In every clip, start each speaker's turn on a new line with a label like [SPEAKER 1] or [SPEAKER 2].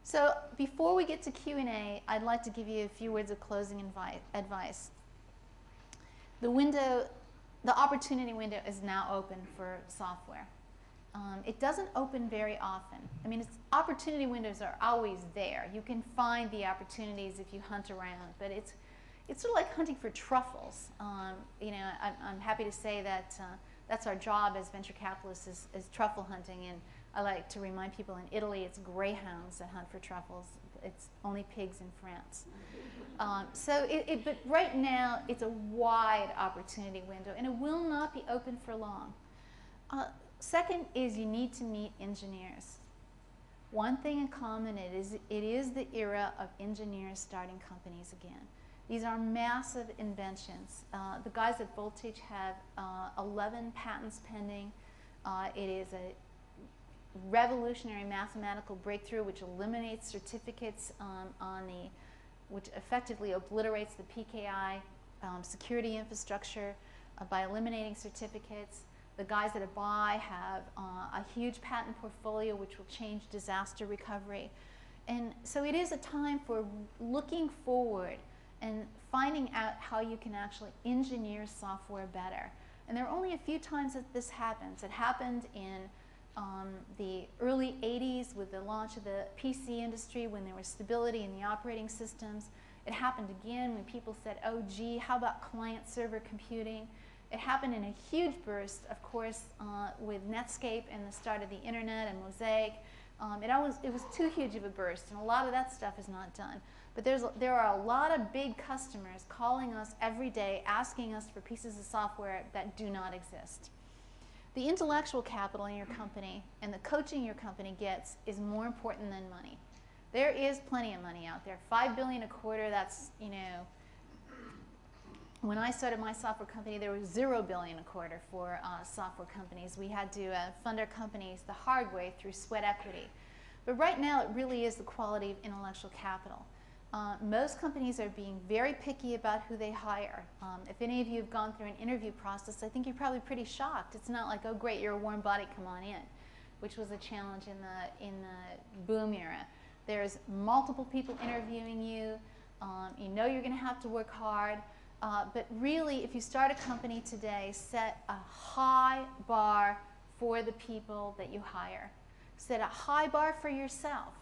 [SPEAKER 1] So before we get to Q&A, I'd like to give you a few words of closing advice. The opportunity window is now open for software. It doesn't open very often. I mean, opportunity windows are always there. You can find the opportunities if you hunt around, but it's sort of like hunting for truffles. You know, I'm happy to say that that's our job as venture capitalists is truffle hunting, and I like to remind people in Italy it's greyhounds that hunt for truffles. It's only pigs in France. But right now it's a wide opportunity window, and it will not be open for long. Second is you need to meet engineers. One thing in common, it is the era of engineers starting companies again. These are massive inventions. The guys at Voltage have 11 patents pending. It is a revolutionary mathematical breakthrough which eliminates certificates which effectively obliterates the PKI security infrastructure by eliminating certificates. The guys at Abai have a huge patent portfolio which will change disaster recovery. And so it is a time for looking forward and finding out how you can actually engineer software better. And there are only a few times that this happens. It happened in the early 80s with the launch of the PC industry when there was stability in the operating systems. It happened again when people said, oh gee, how about client-server computing? It happened in a huge burst, of course, with Netscape and the start of the internet and Mosaic. It was too huge of a burst, and a lot of that stuff is not done. But there are a lot of big customers calling us every day, asking us for pieces of software that do not exist. The intellectual capital in your company and the coaching your company gets is more important than money. There is plenty of money out there. $5 billion a quarter, that's, you know, when I started my software company, there was $0 billion a quarter for software companies. We had to fund our companies the hard way through sweat equity. But right now, it really is the quality of intellectual capital. Most companies are being very picky about who they hire. If any of you have gone through an interview process, I think you're probably pretty shocked. It's not like, oh great, you're a warm body, come on in, which was a challenge in the boom era. There's multiple people interviewing you. You know you're going to have to work hard. But really, if you start a company today, set a high bar for the people that you hire. Set a high bar for yourself.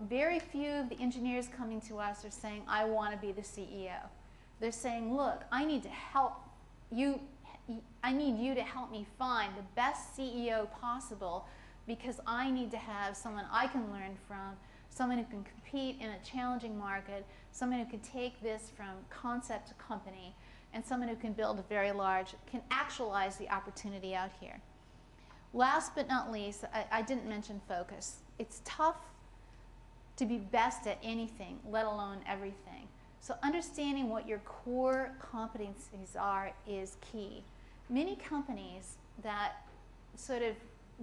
[SPEAKER 1] Very few of the engineers coming to us are saying, I want to be the CEO. They're saying, look, I need to help you. I need you to help me find the best CEO possible because I need to have someone I can learn from, someone who can compete in a challenging market, someone who can take this from concept to company, and someone who can build a very large, can actualize the opportunity out here. Last but not least, I didn't mention focus. It's tough to be best at anything, let alone everything. So understanding what your core competencies are is key. Many companies that sort of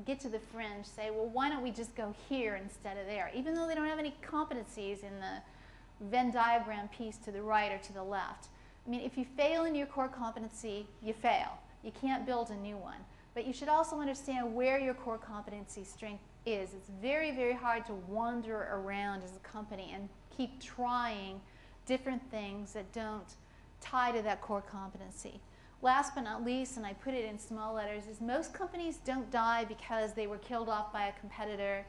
[SPEAKER 1] get to the fringe say, well, why don't we just go here instead of there, even though they don't have any competencies in the Venn diagram piece to the right or to the left. I mean, if you fail in your core competency, you fail. You can't build a new one. But you should also understand where your core competency strength is. It's very, very hard to wander around as a company and keep trying different things that don't tie to that core competency. Last but not least, and I put it in small letters, is most companies don't die because they were killed off by a competitor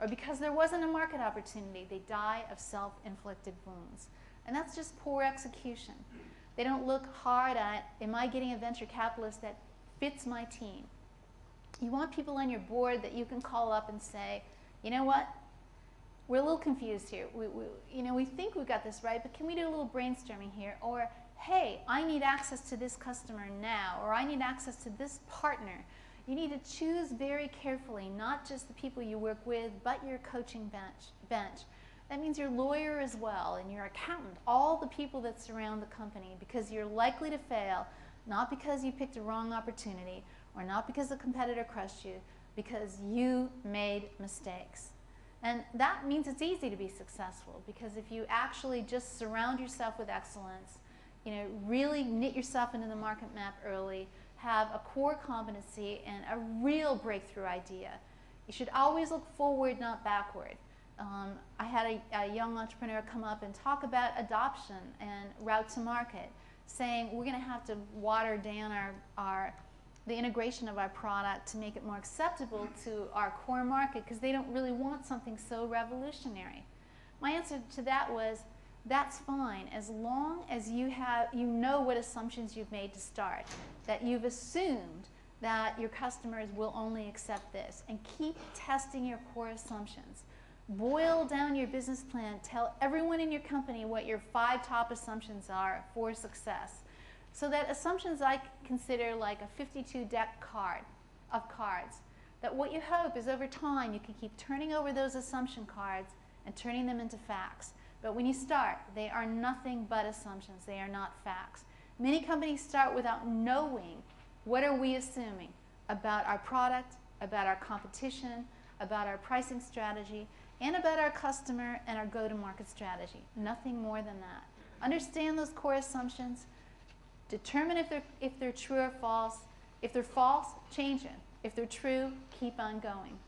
[SPEAKER 1] or because there wasn't a market opportunity. They die of self-inflicted wounds. And that's just poor execution. They don't look hard at, am I getting a venture capitalist that fits my team? You want people on your board that you can call up and say, you know what, we're a little confused here. We think we've got this right, but can we do a little brainstorming here? Or, hey, I need access to this customer now, or I need access to this partner. You need to choose very carefully, not just the people you work with, but your coaching bench. That means your lawyer as well, and your accountant, all the people that surround the company, because you're likely to fail, not because you picked a wrong opportunity, or not because a competitor crushed you, because you made mistakes. And that means it's easy to be successful, because if you actually just surround yourself with excellence, really knit yourself into the market map early, have a core competency and a real breakthrough idea. You should always look forward, not backward. I had a young entrepreneur come up and talk about adoption and route to market, saying we're going to have to water down the integration of our product to make it more acceptable to our core market because they don't really want something so revolutionary. My answer to that was, that's fine as long as you know what assumptions you've made to start, that you've assumed that your customers will only accept this, and keep testing your core assumptions. Boil down your business plan. Tell everyone in your company what your 5 top assumptions are for success. So that assumptions I consider like a 52 deck card of cards. That what you hope is over time you can keep turning over those assumption cards and turning them into facts. But when you start, they are nothing but assumptions. They are not facts. Many companies start without knowing what are we assuming about our product, about our competition, about our pricing strategy, and about our customer and our go-to-market strategy. Nothing more than that. Understand those core assumptions. Determine if they're true or false. If they're false, change it. If they're true, keep on going.